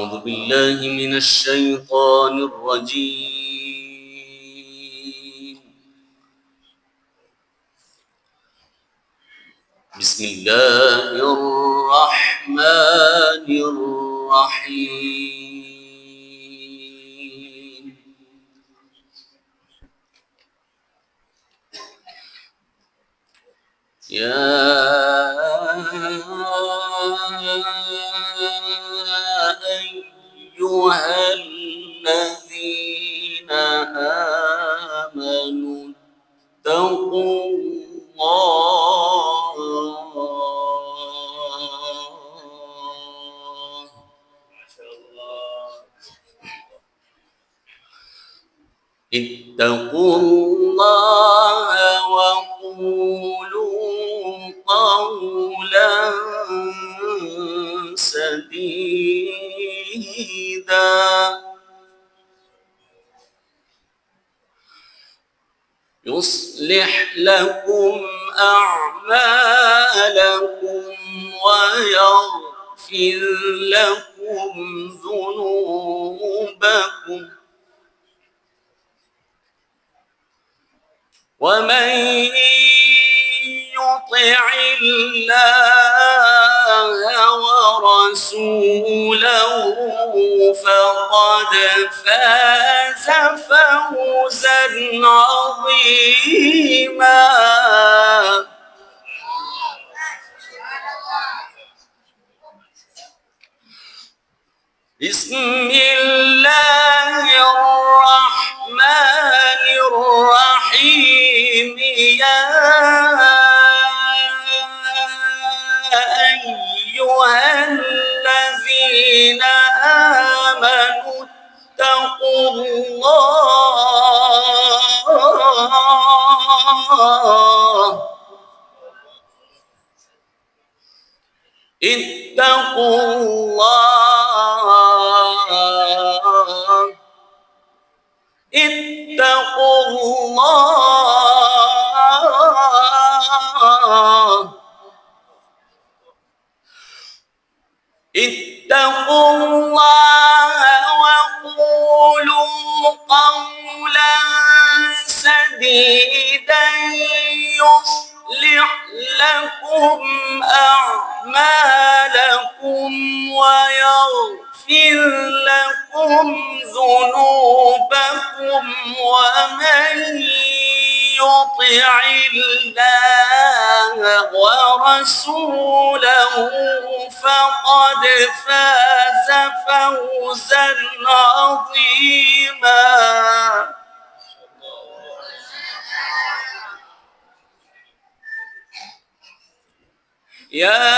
أعوذ بالله من الشيطان الرجيم. بسم الله الرحمن الرحيم. يا أيها الذين آمنوا اتقوا الله وقولوا قولا سديدا يصلح لكم أعمالكم ويغفر لكم ذنوبكم ومن يطع الله ورسوله فقد فاز فوزا عظيما. بسم الله الرحمن الرحيم. يا أيها الذين آمنوا اتقوا الله اتقوا الله وقولوا قولا سديدا يصلح لكم أعمالكم ويغفر لكم ذنوبكم ومن يطع الله ورسوله فقد فاز فوزا عظيما. يا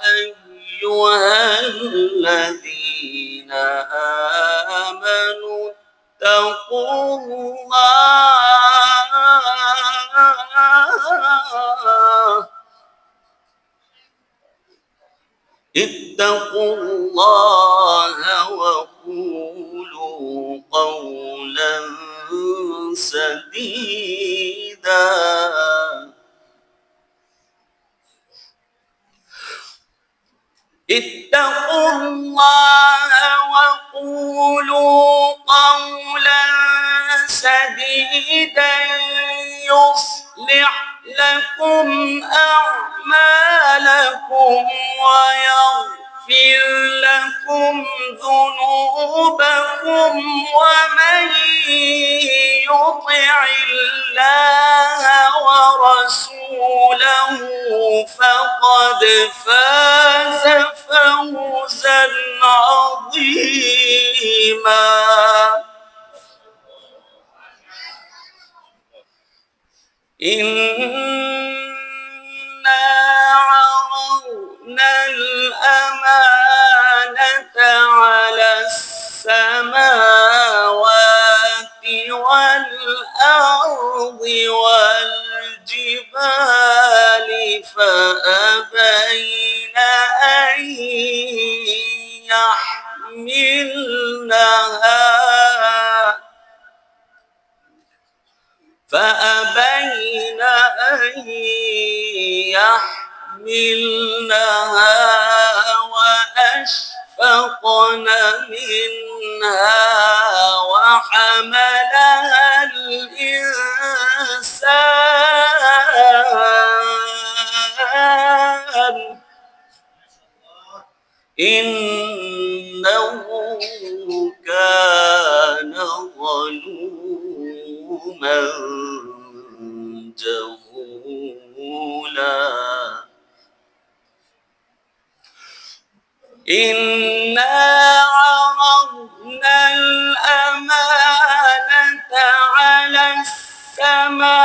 أيها الذين آمنوا اتقوا الله وقولوا قولا سديدا اتقوا الله وقولوا قولا سديدا يصلح لكم أعمالكم ويغفر لكم ذنوبكم ومن يطع الله ورسوله فقد فاز فوزا عظيما. إنا عرضنا الأمانة على السماوات والأرض والجبال فأبين أن يحملنها فأبين أن يحملنها وأشفقن منها وحملها الإنسان إنه كان ظلوما جهولا إنا عرضنا الأمانة على السماوات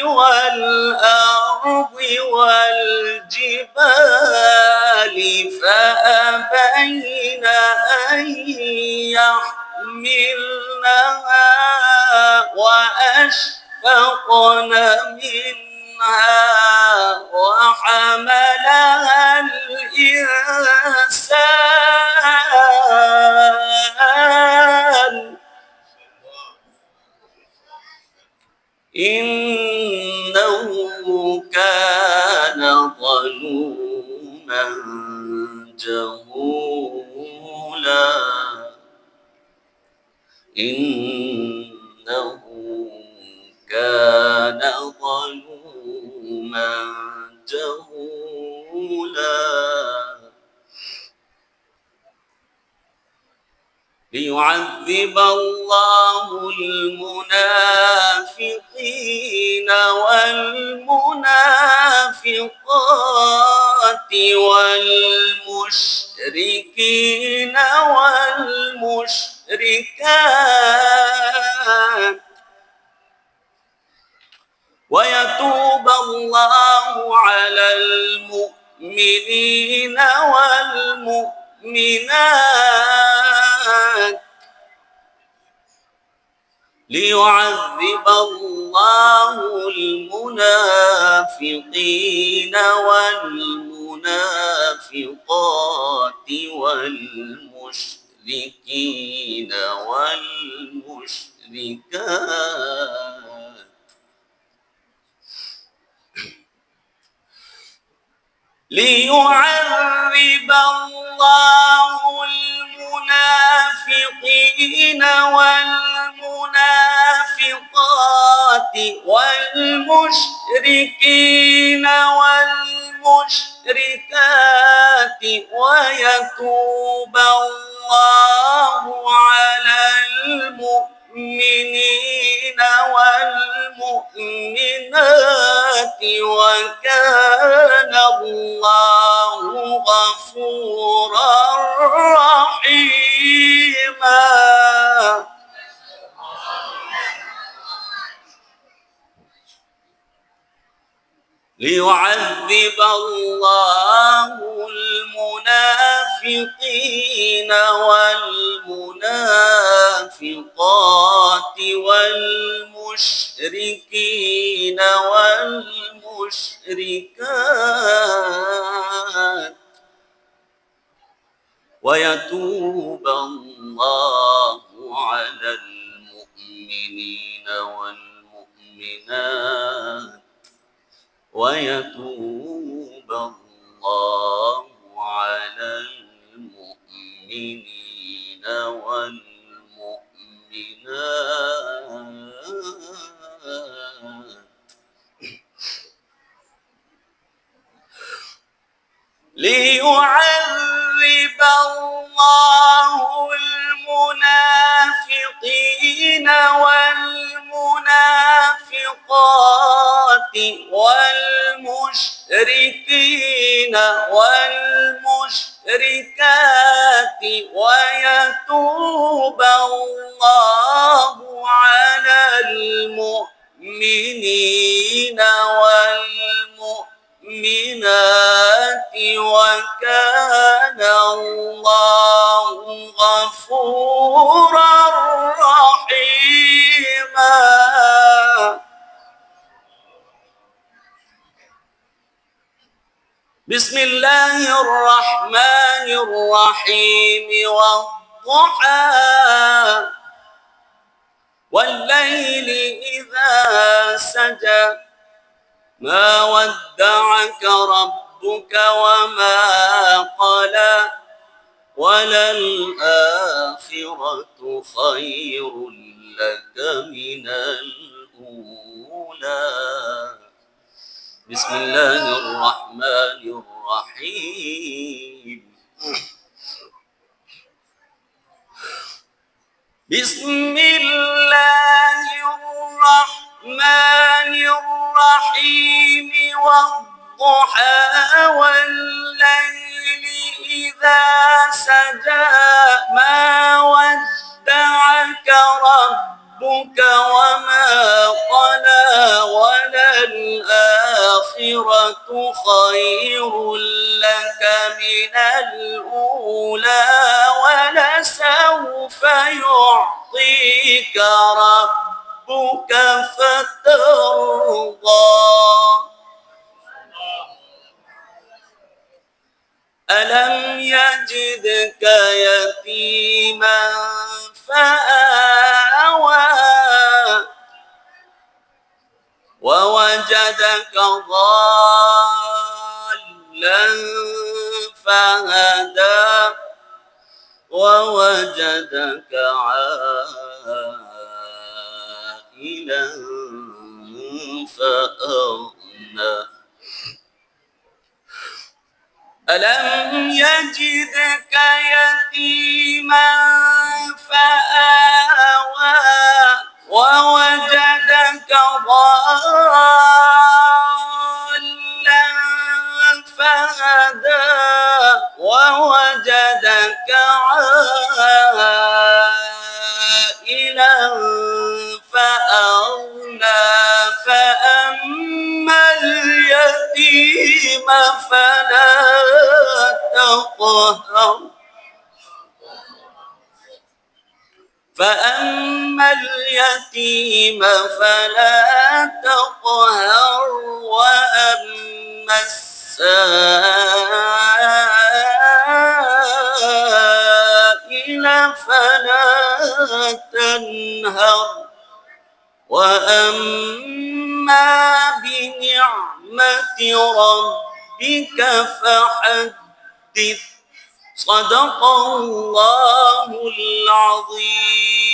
والأرض والجبال فأبين أن يحملنها وأشفقن منها وحملها الإنسان إنه كان ظلوما جهولا إنه كان ظلوما جهولا ليعذب الله المنافقين والمنافقات والمشركين والمشركات ويتوب الله على المؤمنين والمؤمنات ليعذب الله المنافقين والمنافقات والمشركين والمشركات ليعذب الله المنافقين والمنافقات والمشركين والمشركات ويتوب الله على المؤمنين والمؤمنات وكان الله غفورا رحيما ليعذب الله المنافقين والمنافقات والمشركين والمشركات ويتوب الله على المؤمنين والمؤمنات ويتوب الله على المؤمنين والمؤمنات ليعذب الله المنافقين والمنافقات والمشركين والمشركات ويتوب الله على المؤمنين والمؤمنات وكان الله غفورا رحيما بسم الله الرحمن الرحيم والضحى والليل إذا سجى ما ودعك ربك ربك وما قلى وللآخرة خير لك من الأولى. بسم الله الرحمن الرحيم. بسم الله الرحمن الرحيم. والضحى والليل إذا سجى ما ودعك ربك وما قلى وللآخرة خير لك من الأولى ولسوف يعطيك ربك فترضى. ألم يجدك يتيما فآوى ووجدك ضالا فهدى ووجدك عائلا فأغنى. ألم يجدك يتيما فآوى ووجدك ضالا فهدى ووجدك عائلا فأغنى. فأما اليتيم فلا تقهر فأما اليتيم فلا تقهر وأما السائل فلا تنهر وأما بنعمة ربك فحدث. صدق الله العظيم.